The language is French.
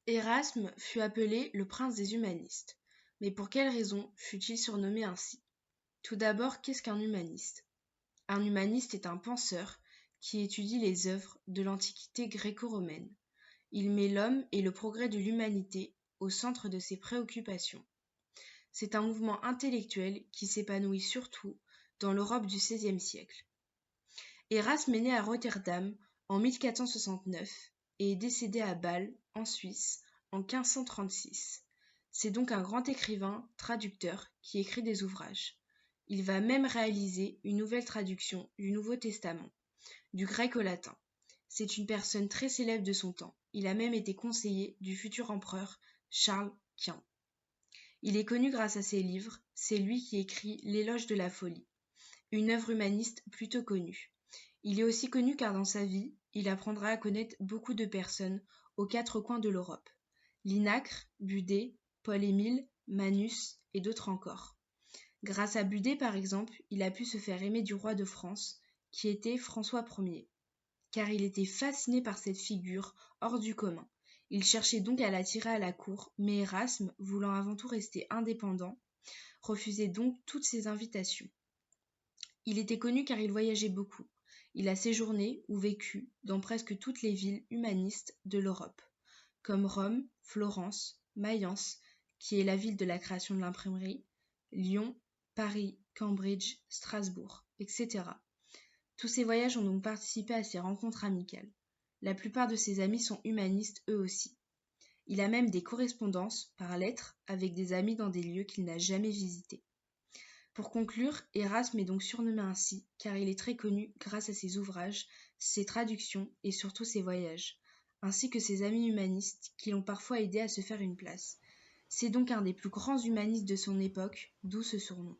Érasme fut appelé le prince des humanistes. Mais pour quelle raison fut-il surnommé ainsi? Tout d'abord, qu'est-ce qu'un humaniste? Un humaniste est un penseur qui étudie les œuvres de l'Antiquité gréco-romaine. Il met l'homme et le progrès de l'humanité au centre de ses préoccupations. C'est un mouvement intellectuel qui s'épanouit surtout dans l'Europe du XVIe siècle. Érasme est né à Rotterdam en 1469 et est décédé à Bâle, en Suisse, en 1536. C'est donc un grand écrivain, traducteur, qui écrit des ouvrages. Il va même réaliser une nouvelle traduction du Nouveau Testament, du grec au latin. C'est une personne très célèbre de son temps. Il a même été conseiller du futur empereur Charles Quint. Il est connu grâce à ses livres. C'est lui qui écrit L'Éloge de la folie, une œuvre humaniste plutôt connue. Il est aussi connu car dans sa vie, il apprendra à connaître beaucoup de personnes aux quatre coins de l'Europe. Linacre, Budet, Paul-Émile, Manus et d'autres encore. Grâce à Budet par exemple, il a pu se faire aimer du roi de France, qui était François Ier, car il était fasciné par cette figure hors du commun. Il cherchait donc à l'attirer à la cour, mais Érasme, voulant avant tout rester indépendant, refusait donc toutes ses invitations. Il était connu car il voyageait beaucoup. Il a séjourné ou vécu dans presque toutes les villes humanistes de l'Europe, comme Rome, Florence, Mayence, qui est la ville de la création de l'imprimerie, Lyon, Paris, Cambridge, Strasbourg, etc. Tous ces voyages ont donc participé à ses rencontres amicales. La plupart de ses amis sont humanistes eux aussi. Il a même des correspondances par lettres avec des amis dans des lieux qu'il n'a jamais visités. Pour conclure, Érasme est donc surnommé ainsi car il est très connu grâce à ses ouvrages, ses traductions et surtout ses voyages, ainsi que ses amis humanistes qui l'ont parfois aidé à se faire une place. C'est donc un des plus grands humanistes de son époque, d'où ce surnom.